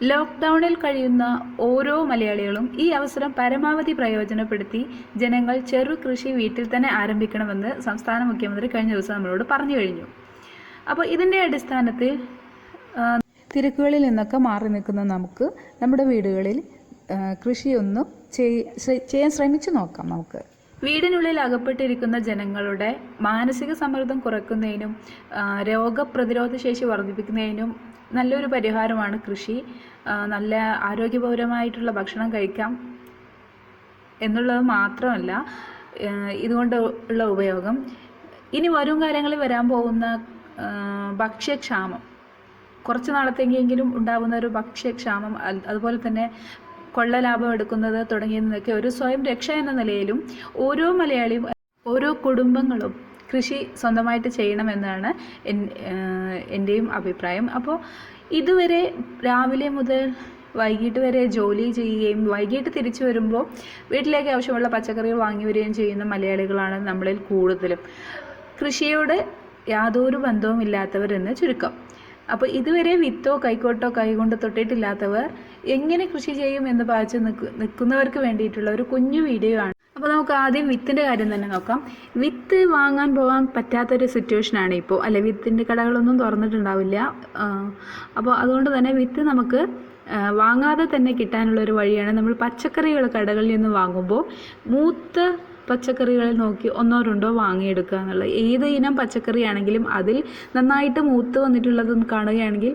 ലോക്ക്ഡൗണിൽ കഴിയുന്ന ഓരോ മലയാളികളും ഈ അവസരം പരമാവധി പ്രയോജനപ്പെടുത്തി ജനങ്ങൾ ചെറു കൃഷി വീട്ടിൽ തന്നെ ആരംഭിക്കണമെന്ന് സംസ്ഥാന മുഖ്യമന്ത്രി കഴിഞ്ഞ ദിവസം നമ്മളോട് പറഞ്ഞു കഴിഞ്ഞു. അപ്പോൾ ഇതിൻ്റെ അടിസ്ഥാനത്തിൽ തിരക്കുകളിൽ നിന്നൊക്കെ മാറി നിൽക്കുന്ന നമുക്ക് നമ്മുടെ വീടുകളിൽ കൃഷിയൊന്ന് ചെയ്യാൻ ശ്രമിച്ചു നോക്കാം. നമുക്ക് വീടിനുള്ളിൽ അകപ്പെട്ടിരിക്കുന്ന ജനങ്ങളുടെ മാനസിക സമ്മർദ്ദം കുറയ്ക്കുന്നതിനും രോഗപ്രതിരോധ ശേഷി വർദ്ധിപ്പിക്കുന്നതിനും നല്ലൊരു പരിഹാരമാണ് കൃഷി. നല്ല ആരോഗ്യപരമായിട്ടുള്ള ഭക്ഷണം കഴിക്കാം എന്നുള്ളത് മാത്രമല്ല ഇതുകൊണ്ട് ഉള്ള ഉപയോഗം ഇനി വരും കാലങ്ങളിൽ വരാൻ പോകുന്ന ഭക്ഷ്യക്ഷാമം, കുറച്ച് നാളത്തേക്കെങ്കിലും ഉണ്ടാകുന്ന ഒരു ഭക്ഷ്യക്ഷാമം, അതുപോലെ തന്നെ കൊള്ള ലാഭം എടുക്കുന്നത് തുടങ്ങിയതൊക്കെ ഒരു സ്വയം രക്ഷ എന്ന നിലയിലും ഓരോ മലയാളിയും ഓരോ കുടുംബങ്ങളും കൃഷി സ്വന്തമായിട്ട് ചെയ്യണമെന്നാണ് എൻ്റെയും അഭിപ്രായം. അപ്പോൾ ഇതുവരെ രാവിലെ മുതൽ വൈകിട്ട് വരെ ജോലി ചെയ്യുകയും വൈകിട്ട് തിരിച്ചു വരുമ്പോൾ വീട്ടിലേക്ക് ആവശ്യമുള്ള പച്ചക്കറികൾ വാങ്ങി വരികയും ചെയ്യുന്ന മലയാളികളാണ് നമ്മളിൽ കൂടുതലും. കൃഷിയോട് യാതൊരു ബന്ധവും ഇല്ലാത്തവരെന്ന് ചുരുക്കം. അപ്പോൾ ഇതുവരെ വിത്തോ കൈക്കോട്ടോ കൈകൊണ്ട് തൊട്ടിട്ടില്ലാത്തവർ എങ്ങനെ കൃഷി ചെയ്യും എന്ന് പാച്ച് നിൽക്കുന്നവർക്ക് വേണ്ടിയിട്ടുള്ള ഒരു കുഞ്ഞു വീഡിയോ ആണ്. അപ്പോൾ നമുക്ക് ആദ്യം വിത്തിൻ്റെ കാര്യം തന്നെ നോക്കാം. വിത്ത് വാങ്ങാൻ പോകാൻ പറ്റാത്തൊരു സിറ്റുവേഷനാണ് ഇപ്പോൾ, അല്ലെ? വിത്തിൻ്റെ കടകളൊന്നും തുറന്നിട്ടുണ്ടാവില്ല. അപ്പോൾ അതുകൊണ്ട് തന്നെ വിത്ത് നമുക്ക് വാങ്ങാതെ തന്നെ കിട്ടാനുള്ളൊരു വഴിയാണ് നമ്മൾ പച്ചക്കറികൾ കടകളിൽ നിന്ന് വാങ്ങുമ്പോൾ മൂത്ത പച്ചക്കറികളിൽ നോക്കി ഒന്നോ രണ്ടോ വാങ്ങിയെടുക്കുക എന്നുള്ളത്. ഏത് ഇനം പച്ചക്കറിയാണെങ്കിലും അതിൽ നന്നായിട്ട് മൂത്ത് വന്നിട്ടുള്ളതെന്ന് കാണുകയാണെങ്കിൽ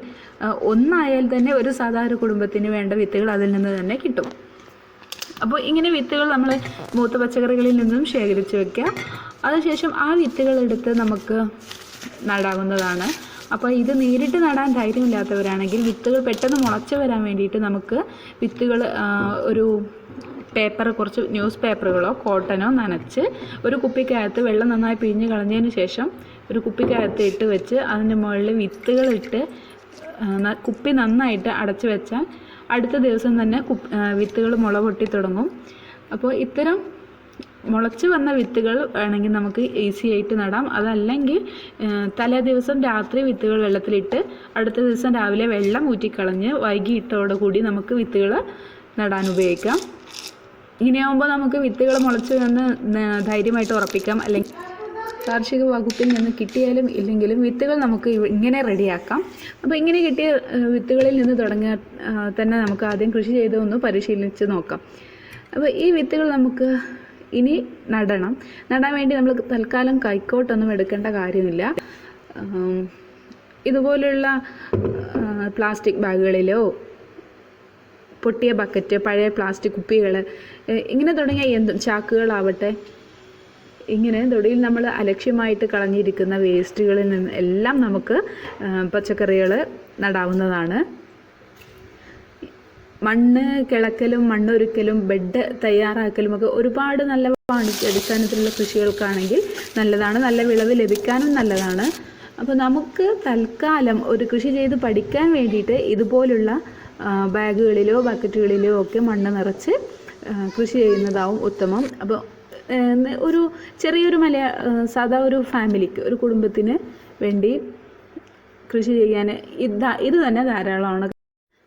ഒന്നായാൽ തന്നെ ഒരു സാധാരണ കുടുംബത്തിന് വേണ്ട വിത്തുകൾ അതിൽ നിന്ന് തന്നെ കിട്ടും. അപ്പോൾ ഇങ്ങനെ വിത്തുകൾ നമ്മൾ മൂത്ത പച്ചക്കറികളിൽ നിന്നും ശേഖരിച്ച് വയ്ക്കുക. അതിനുശേഷം ആ വിത്തുകൾ എടുത്ത് നമുക്ക് നടാവുന്നതാണ്. അപ്പോൾ ഇത് നേരിട്ട് നടാൻ ധൈര്യമില്ലാത്തവരാണെങ്കിൽ വിത്തുകൾ പെട്ടെന്ന് മുളച്ച് വരാൻ വേണ്ടിയിട്ട് നമുക്ക് വിത്തുകൾ ഒരു കുറച്ച് ന്യൂസ് പേപ്പറുകളോ കോട്ടനോ നനച്ച് ഒരു കുപ്പിക്കകത്ത് വെള്ളം നന്നായി പിഴിഞ്ഞ് കളഞ്ഞതിന് ശേഷം ഒരു കുപ്പിക്കകത്ത് ഇട്ട് വെച്ച് അതിൻ്റെ മുകളിൽ വിത്തുകളിട്ട് കുപ്പി നന്നായിട്ട് അടച്ചു വെച്ചാൽ അടുത്ത ദിവസം തന്നെ വിത്തുകൾ മുള പൊട്ടി തുടങ്ങും. അപ്പോൾ ഇത്തരം മുളച്ച് വന്ന വിത്തുകൾ വേണമെങ്കിൽ നമുക്ക് ഈസി ആയിട്ട് നടാം. അതല്ലെങ്കിൽ തലേ ദിവസം രാത്രി വിത്തുകൾ വെള്ളത്തിലിട്ട് അടുത്ത ദിവസം രാവിലെ വെള്ളം ഊറ്റിക്കളഞ്ഞ് വൈകിട്ടോടുകൂടി നമുക്ക് വിത്തുകൾ നടാൻ ഉപയോഗിക്കാം. ഇങ്ങനെയാകുമ്പോൾ നമുക്ക് വിത്തുകൾ മുളച്ച് വന്ന് ധൈര്യമായിട്ട് ഉറപ്പിക്കാം. അല്ലെങ്കിൽ കാർഷിക വകുപ്പിൽ നിന്ന് കിട്ടിയാലും ഇല്ലെങ്കിലും വിത്തുകൾ നമുക്ക് ഇങ്ങനെ റെഡിയാക്കാം. അപ്പോൾ ഇങ്ങനെ കിട്ടിയ വിത്തുകളിൽ നിന്ന് തുടങ്ങിയ തന്നെ നമുക്ക് ആദ്യം കൃഷി ചെയ്തൊന്ന് പരിശീലിച്ച് നോക്കാം. അപ്പോൾ ഈ വിത്തുകൾ നമുക്ക് ഇനി നടാൻ വേണ്ടി നമ്മൾ തൽക്കാലം കൈക്കോട്ടൊന്നും എടുക്കേണ്ട കാര്യമില്ല. ഇതുപോലുള്ള പ്ലാസ്റ്റിക് ബാഗുകളിലോ പൊട്ടിയ ബക്കറ്റ്, പഴയ പ്ലാസ്റ്റിക് കുപ്പികൾ, ഇങ്ങനെ തുടങ്ങിയ ചാക്കുകളാവട്ടെ, ഇങ്ങനെ തൊടിയിൽ നമ്മൾ അലക്ഷ്യമായിട്ട് കളഞ്ഞിരിക്കുന്ന വേസ്റ്റുകളിൽ നിന്ന് എല്ലാം നമുക്ക് പച്ചക്കറികൾ നടാവുന്നതാണ്. മണ്ണ് കിളക്കലും മണ്ണൊരുക്കലും ബെഡ് തയ്യാറാക്കലും ഒക്കെ ഒരുപാട് നല്ല അടിസ്ഥാനത്തിലുള്ള കൃഷികൾക്കാണെങ്കിൽ നല്ലതാണ്. നല്ല വിളവ് ലഭിക്കാനും നല്ലതാണ്. അപ്പോൾ നമുക്ക് തൽക്കാലം ഒരു കൃഷി ചെയ്ത് പഠിക്കാൻ വേണ്ടിയിട്ട് ഇതുപോലുള്ള ബാഗുകളിലോ ബക്കറ്റുകളിലോ ഒക്കെ മണ്ണ് നിറച്ച് കൃഷി ചെയ്യുന്നതാവും ഉത്തമം. അപ്പോൾ ഒരു ചെറിയൊരു സാധാ ഒരു ഫാമിലിക്ക്, ഒരു കുടുംബത്തിന് വേണ്ടി കൃഷി ചെയ്യാൻ ഇത് തന്നെ ധാരാളമാണ്.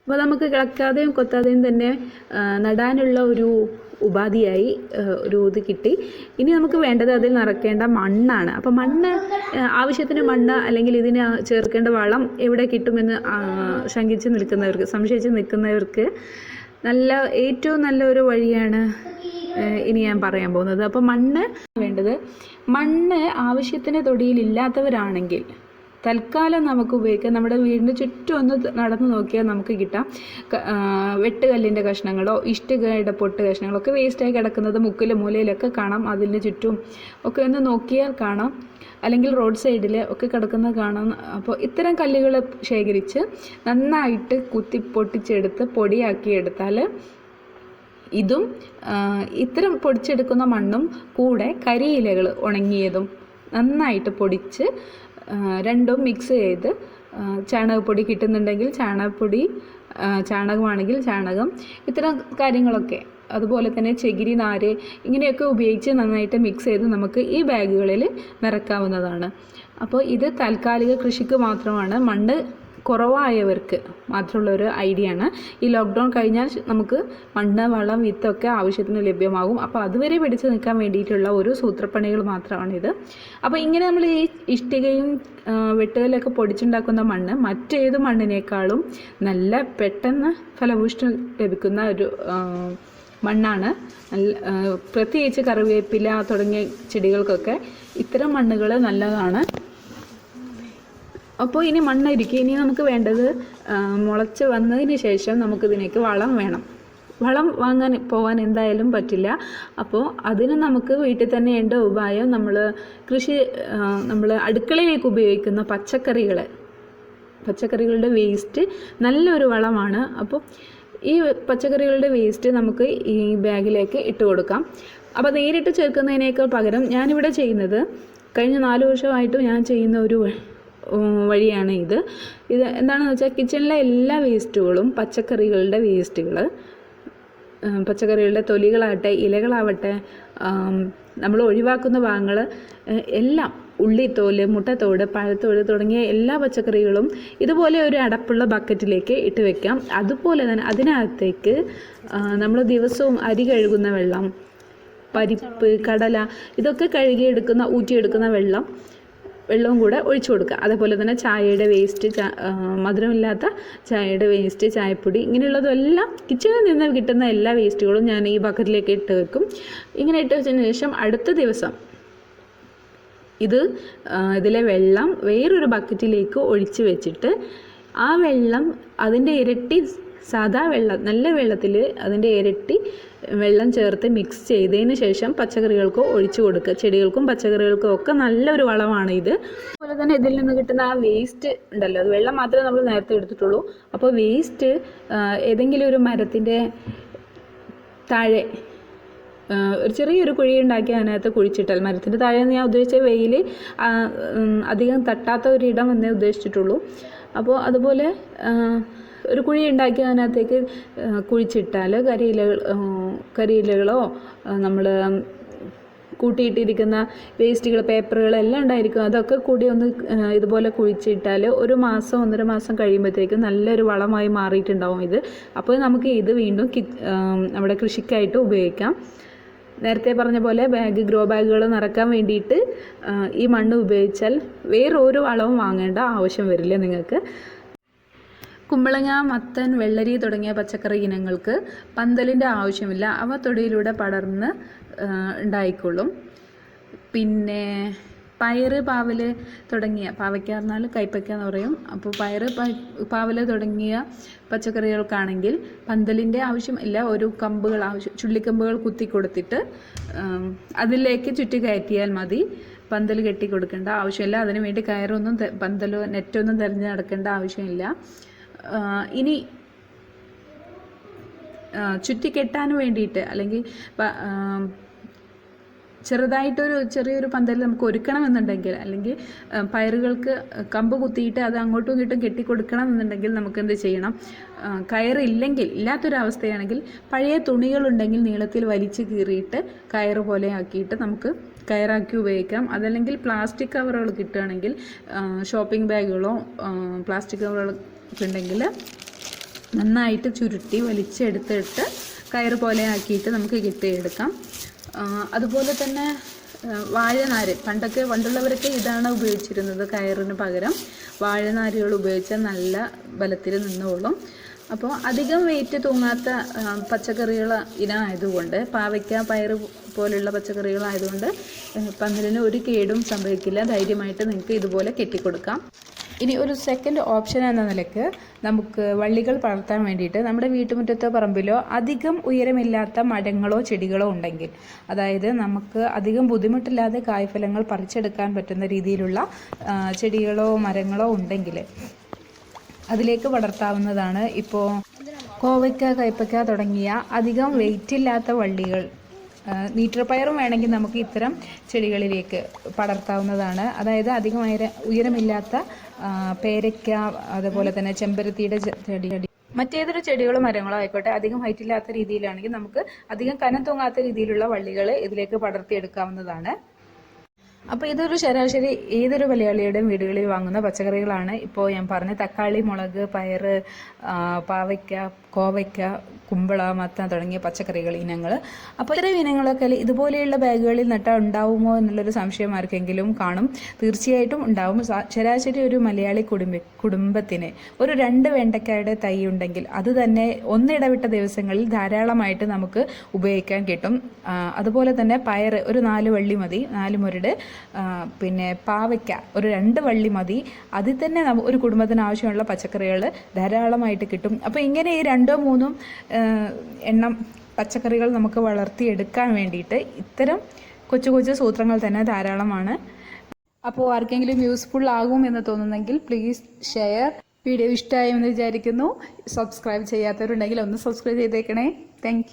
അപ്പോൾ നമുക്ക് കിളക്കാതെയും കൊത്താതെയും തന്നെ നടാനുള്ള ഒരു ഉപാധിയായി ഒരു ഇത് കിട്ടി. ഇനി നമുക്ക് വേണ്ടത് അതിൽ നിറയ്ക്കേണ്ട മണ്ണാണ്. അപ്പോൾ മണ്ണ് ആവശ്യത്തിന് മണ്ണ് അല്ലെങ്കിൽ ഇതിന് ചേർക്കേണ്ട വളം എവിടെ കിട്ടുമെന്ന് സംശയിച്ച് നിൽക്കുന്നവർക്ക് ഏറ്റവും നല്ലൊരു വഴിയാണ് ഇനി ഞാൻ പറയാൻ പോകുന്നത്. അപ്പോൾ മണ്ണ് ആവശ്യത്തിന് തൊടിയിലില്ലാത്തവരാണെങ്കിൽ തൽക്കാലം നമുക്ക് ഉപയോഗിക്കാം. നമ്മുടെ വീടിന് ചുറ്റും ഒന്ന് നടന്നു നോക്കിയാൽ നമുക്ക് കിട്ടാം. വെട്ടുകല്ലിൻ്റെ കഷ്ണങ്ങളോ ഇഷ്ടികയുടെ പൊട്ട് കഷ്ണങ്ങളോ ഒക്കെ വേസ്റ്റായി കിടക്കുന്നത് മുക്കിലും മൂലയിലൊക്കെ കാണാം. അതിന് ചുറ്റും ഒക്കെ ഒന്ന് നോക്കിയാൽ കാണാം. അല്ലെങ്കിൽ റോഡ് സൈഡിൽ ഒക്കെ കിടക്കുന്നത് കാണാം. അപ്പോൾ ഇത്തരം കല്ലുകൾ ശേഖരിച്ച് നന്നായിട്ട് കുത്തി പൊട്ടിച്ചെടുത്ത് പൊടിയാക്കിയെടുത്താൽ ഇതും ഇത്തരം പൊടിച്ചെടുക്കുന്ന മണ്ണും കൂടെ കരിയിലകൾ ഉണങ്ങിയതും നന്നായിട്ട് പൊടിച്ച് രണ്ടും മിക്സ് ചെയ്ത് ചാണകപ്പൊടി കിട്ടുന്നുണ്ടെങ്കിൽ ചാണകപ്പൊടി, ചാണകമാണെങ്കിൽ ചാണകം, ഇത്തരം കാര്യങ്ങളൊക്കെ, അതുപോലെ തന്നെ ചകിരി, നാര്, ഇങ്ങനെയൊക്കെ ഉപയോഗിച്ച് നന്നായിട്ട് മിക്സ് ചെയ്ത് നമുക്ക് ഈ ബാഗുകളിൽ നിറക്കാവുന്നതാണ്. അപ്പോൾ ഇത് താൽക്കാലിക കൃഷിക്ക് മാത്രമാണ്. മണ്ണ് കുറവായവർക്ക് മാത്രമുള്ള ഒരു ഐഡിയ ആണ്. ഈ ലോക്ക്ഡൗൺ കഴിഞ്ഞാൽ നമുക്ക് മണ്ണ്, വളം, വിത്തൊക്കെ ആവശ്യത്തിന് ലഭ്യമാകും. അപ്പോൾ അതുവരെ പിടിച്ചു നിൽക്കാൻ വേണ്ടിയിട്ടുള്ള ഒരു സൂത്രപ്പണികൾ മാത്രമാണിത്. അപ്പോൾ ഇങ്ങനെ നമ്മൾ ഈ ഇഷ്ടികയും വെട്ടുകല്ലൊക്കെ പൊടിച്ചുണ്ടാക്കുന്ന മണ്ണ് മറ്റേത് മണ്ണിനേക്കാളും നല്ല പെട്ടെന്ന് ഫലഭൂഷ്ടി ലഭിക്കുന്ന ഒരു മണ്ണാണ്. പ്രത്യേകിച്ച് കറിവേപ്പില തുടങ്ങിയ ചെടികൾക്കൊക്കെ ഇത്തരം മണ്ണുകൾ നല്ലതാണ്. അപ്പോൾ ഇനി മണ്ണരിക്കും. ഇനി നമുക്ക് വേണ്ടത് മുളച്ച് വന്നതിന് ശേഷം നമുക്കിതിനേക്ക് വളം വേണം. വളം വാങ്ങാൻ പോകാൻ എന്തായാലും പറ്റില്ല. അപ്പോൾ അതിന് നമുക്ക് വീട്ടിൽ തന്നെ ഉണ്ട് ഉപായം. നമ്മൾ അടുക്കളയിലേക്ക് ഉപയോഗിക്കുന്ന പച്ചക്കറികളുടെ വേസ്റ്റ് നല്ലൊരു വളമാണ്. അപ്പോൾ ഈ പച്ചക്കറികളുടെ വേസ്റ്റ് നമുക്ക് ഈ ബാഗിലേക്ക് ഇട്ട് കൊടുക്കാം. അപ്പോൾ നേരിട്ട് ചേർക്കുന്നതിനേക്കാൾ പകരം ഞാനിവിടെ ചെയ്യുന്നത്, കഴിഞ്ഞ 4 വർഷമായിട്ടും ഞാൻ ചെയ്യുന്ന ഒരു വഴിയാണ് ഇത് എന്താണെന്ന് വെച്ചാൽ, കിച്ചണിലെ എല്ലാ വേസ്റ്റുകളും, പച്ചക്കറികളുടെ തൊലികളാവട്ടെ, ഇലകളാവട്ടെ, നമ്മൾ ഒഴിവാക്കുന്ന ഭാഗങ്ങൾ എല്ലാം, ഉള്ളിത്തോല്, മുട്ടത്തോട്, പഴത്തോട് തുടങ്ങിയ എല്ലാ പച്ചക്കറികളും ഇതുപോലെ ഒരു അടപ്പുള്ള ബക്കറ്റിലേക്ക് ഇട്ട് വെക്കാം. അതുപോലെ തന്നെ അതിനകത്തേക്ക് നമ്മൾ ദിവസവും അരി കഴുകുന്ന വെള്ളം, പരിപ്പ്, കടല ഇതൊക്കെ ഊറ്റിയെടുക്കുന്ന വെള്ളവും കൂടെ ഒഴിച്ചു കൊടുക്കുക. അതേപോലെ തന്നെ ചായയുടെ വേസ്റ്റ്, മധുരമില്ലാത്ത ചായയുടെ വേസ്റ്റ്, ചായപ്പൊടി, ഇങ്ങനെയുള്ളതെല്ലാം കിച്ചണിൽ നിന്ന് കിട്ടുന്ന എല്ലാ വേസ്റ്റുകളും ഞാൻ ഈ ബക്കറ്റിലേക്ക് ഇട്ട് വെക്കും. ഇങ്ങനെ ഇട്ട് വെച്ചതിന് ശേഷം അടുത്ത ദിവസം ഇതിലെ വെള്ളം വേറൊരു ബക്കറ്റിലേക്ക് ഒഴിച്ച് വെച്ചിട്ട് ആ വെള്ളം അതിൻ്റെ ഇരട്ടി, സാധാ വെള്ളം, നല്ല വെള്ളത്തിൽ അതിൻ്റെ ഇരട്ടി വെള്ളം ചേർത്ത് മിക്സ് ചെയ്തതിന് ശേഷം പച്ചക്കറികൾക്ക് ഒഴിച്ചു കൊടുക്കുക. ചെടികൾക്കും പച്ചക്കറികൾക്കും ഒക്കെ നല്ലൊരു വളമാണ് ഇത്. അതുപോലെ തന്നെ ഇതിൽ നിന്ന് കിട്ടുന്ന ആ വേസ്റ്റ് ഉണ്ടല്ലോ, അത് വെള്ളം മാത്രമേ നമ്മൾ നേരത്തെ എടുത്തിട്ടുള്ളൂ. അപ്പോൾ വേസ്റ്റ് ഏതെങ്കിലും ഒരു മരത്തിൻ്റെ താഴെ ഒരു ചെറിയൊരു കുഴി ഉണ്ടാക്കി അതിനകത്ത് കുഴിച്ചിട്ടാൽ, മരത്തിൻ്റെ താഴെ ഞാൻ ഉദ്ദേശിച്ച വെയിൽ അധികം തട്ടാത്ത ഒരിടം എന്നേ ഉദ്ദേശിച്ചിട്ടുള്ളൂ. അപ്പോൾ അതുപോലെ ഒരു കുഴി ഉണ്ടാക്കി അതിനകത്തേക്ക് കുഴിച്ചിട്ടാൽ കരിയിലകളോ നമ്മൾ കൂട്ടിയിട്ടിരിക്കുന്ന വേസ്റ്റുകൾ, പേപ്പറുകളെല്ലാം ഉണ്ടായിരിക്കും. അതൊക്കെ കൂടി ഒന്ന് ഇതുപോലെ കുഴിച്ചിട്ടാൽ 1 മാസം 1.5 മാസം കഴിയുമ്പോഴത്തേക്കും നല്ലൊരു വളമായി മാറിയിട്ടുണ്ടാവും ഇത്. അപ്പോൾ നമുക്ക് ഇത് വീണ്ടും നമ്മുടെ കൃഷിക്കായിട്ട് ഉപയോഗിക്കാം. നേരത്തെ പറഞ്ഞ പോലെ ഗ്രോ ബാഗുകൾ നിറക്കാൻ വേണ്ടിയിട്ട് ഈ മണ്ണ് ഉപയോഗിച്ചാൽ വേറൊരു വളവും വാങ്ങേണ്ട ആവശ്യം വരില്ല നിങ്ങൾക്ക്. കുമ്പളങ്ങ, മത്തൻ, വെള്ളരി തുടങ്ങിയ പച്ചക്കറി ഇനങ്ങൾക്ക് പന്തലിൻ്റെ ആവശ്യമില്ല. അവ തൊടിയിലൂടെ പടർന്ന് ഉണ്ടായിക്കൊള്ളും. പിന്നെ പയറ്, പാവല് തുടങ്ങിയ, പാവയ്ക്ക പറഞ്ഞാൽ കൈപ്പയ്ക്ക എന്ന് പറയും. അപ്പോൾ പയറ്, പാവല് തുടങ്ങിയ പച്ചക്കറികൾക്കാണെങ്കിൽ പന്തലിൻ്റെ ആവശ്യമില്ല. ഒരു ചുള്ളിക്കമ്പുകൾ കുത്തി കൊടുത്തിട്ട് അതിലേക്ക് ചുറ്റി കയറ്റിയാൽ മതി. പന്തൽ കെട്ടി കൊടുക്കേണ്ട ആവശ്യമില്ല. അതിനു വേണ്ടി പന്തലോ നെറ്റൊന്നും തിരഞ്ഞ് നടക്കേണ്ട ആവശ്യമില്ല. ഇനി ചുറ്റിക്കെട്ടാൻ വേണ്ടിയിട്ട്, അല്ലെങ്കിൽ ചെറിയൊരു പന്തൽ നമുക്ക് ഒരുക്കണമെന്നുണ്ടെങ്കിൽ, അല്ലെങ്കിൽ പയറുകൾക്ക് കമ്പ് കുത്തിയിട്ട് അത് അങ്ങോട്ടും ഇങ്ങോട്ടും കെട്ടിക്കൊടുക്കണം എന്നുണ്ടെങ്കിൽ നമുക്ക് എന്ത് ചെയ്യണം? ഇല്ലാത്തൊരവസ്ഥയാണെങ്കിൽ പഴയ തുണികളുണ്ടെങ്കിൽ നീളത്തിൽ വലിച്ചു കീറിയിട്ട് കയറ് പോലെ ആക്കിയിട്ട് നമുക്ക് കയറാക്കി ഉപയോഗിക്കാം. അതല്ലെങ്കിൽ പ്ലാസ്റ്റിക് കവറുകൾ കിട്ടുകയാണെങ്കിൽ, ഷോപ്പിംഗ് ബാഗുകളോ പ്ലാസ്റ്റിക് കവറുകളൊക്കെ ഉണ്ടെങ്കിൽ നന്നായിട്ട് ചുരുട്ടി വലിച്ചെടുത്തിട്ട് കയറ് പോലെ ആക്കിയിട്ട് നമുക്ക് കെട്ടിയെടുക്കാം. അതുപോലെ തന്നെ വാഴനാര്, പണ്ടുള്ളവരൊക്കെ ഇതാണ് ഉപയോഗിച്ചിരുന്നത്. കയറിന് പകരം വാഴനാരുകൾ ഉപയോഗിച്ചാൽ നല്ല ബലത്തിൽ നിന്നോളും. അപ്പോൾ അധികം വെയിറ്റ് തൂങ്ങാത്ത പച്ചക്കറികൾ ഇനമായതുകൊണ്ട്, പാവയ്ക്ക, പയറ് പോലുള്ള പച്ചക്കറികളായതുകൊണ്ട് പന്തലിന് ഒരു കേടും സംഭവിക്കില്ല. ധൈര്യമായിട്ട് നിങ്ങൾക്ക് ഇതുപോലെ കെട്ടിക്കൊടുക്കാം. ഇനി ഒരു സെക്കൻഡ് ഓപ്ഷൻ എന്ന നിലയ്ക്ക് നമുക്ക് വള്ളികൾ പടർത്താൻ വേണ്ടിയിട്ട് നമ്മുടെ വീട്ടുമുറ്റത്തോ പറമ്പിലോ അധികം ഉയരമില്ലാത്ത മരങ്ങളോ ചെടികളോ ഉണ്ടെങ്കിൽ, അതായത് നമുക്ക് അധികം ബുദ്ധിമുട്ടില്ലാതെ കായ്ഫലങ്ങൾ പറിച്ചെടുക്കാൻ പറ്റുന്ന രീതിയിലുള്ള ചെടികളോ മരങ്ങളോ ഉണ്ടെങ്കിൽ അതിലേക്ക് പടർത്താവുന്നതാണ്. ഇപ്പോൾ കോവയ്ക്ക, കയ്പയ്ക്ക തുടങ്ങിയ അധികം വെയിറ്റില്ലാത്ത വള്ളികൾ, നീറ്റർപ്പയറും വേണമെങ്കിൽ നമുക്ക് ഇത്തരം ചെടികളിലേക്ക് പടർത്താവുന്നതാണ്. അതായത് അധികം ഉയരമില്ലാത്ത പേരയ്ക്ക, അതുപോലെ തന്നെ ചെമ്പരത്തിയുടെ ചെടി, മറ്റേതൊരു ചെടികളോ മരങ്ങളോ ആയിക്കോട്ടെ, അധികം ഹൈറ്റ് ഇല്ലാത്ത രീതിയിലാണെങ്കിൽ നമുക്ക് അധികം കനം തൂങ്ങാത്ത രീതിയിലുള്ള വള്ളികൾ ഇതിലേക്ക് പടർത്തിയെടുക്കാവുന്നതാണ്. അപ്പോൾ ഇതൊരു ശരാശരി ഏതൊരു മലയാളിയുടെയും വീടുകളിൽ വാങ്ങുന്ന പച്ചക്കറികളാണ്. ഇപ്പോൾ ഞാൻ പറഞ്ഞ തക്കാളി, മുളക്, പയറ്, പാവയ്ക്ക, കോവയ്ക്ക, കുമ്പള, മത്തൻ തുടങ്ങിയ പച്ചക്കറികൾ ഇനങ്ങൾ. അപ്പോൾ ഇത്തരം ഇനങ്ങളൊക്കെ ഇതുപോലെയുള്ള ബാഗുകളിൽ നട്ടാൽ ഉണ്ടാവുമോ എന്നുള്ളൊരു സംശയം ആർക്കെങ്കിലും കാണും. തീർച്ചയായിട്ടും ഉണ്ടാവും. ശരാശരി ഒരു മലയാളി കുടുംബത്തിന് ഒരു 2 വെണ്ടയ്ക്കയുടെ തൈ ഉണ്ടെങ്കിൽ അത് തന്നെ ഒന്നിടവിട്ട ദിവസങ്ങളിൽ ധാരാളമായിട്ട് നമുക്ക് ഉപയോഗിക്കാൻ കിട്ടും. അതുപോലെ തന്നെ പയർ ഒരു 4 വള്ളി മതി, 4 മുരട്. പിന്നെ പാവയ്ക്ക ഒരു 2 വള്ളി മതി. അതിൽ തന്നെ ഒരു കുടുംബത്തിന് ആവശ്യമുള്ള പച്ചക്കറികൾ ധാരാളമായിട്ട് കിട്ടും. അപ്പോൾ ഇങ്ങനെ ഈ 2-3 എണ്ണം പച്ചക്കറികൾ നമുക്ക് വളർത്തിയെടുക്കാൻ വേണ്ടിയിട്ട് ഇത്തരം കൊച്ചു കൊച്ചു സൂത്രങ്ങൾ തന്നെ ധാരാളമാണ്. അപ്പോൾ ആർക്കെങ്കിലും യൂസ്ഫുൾ ആകും എന്ന് തോന്നുന്നെങ്കിൽ പ്ലീസ് ഷെയർ. വീഡിയോ ഇഷ്ടമായെന്ന് വിചാരിക്കുന്നു. സബ്സ്ക്രൈബ് ചെയ്യാത്തവരുണ്ടെങ്കിൽ ഒന്ന് സബ്സ്ക്രൈബ് ചെയ്തേക്കണേ. താങ്ക്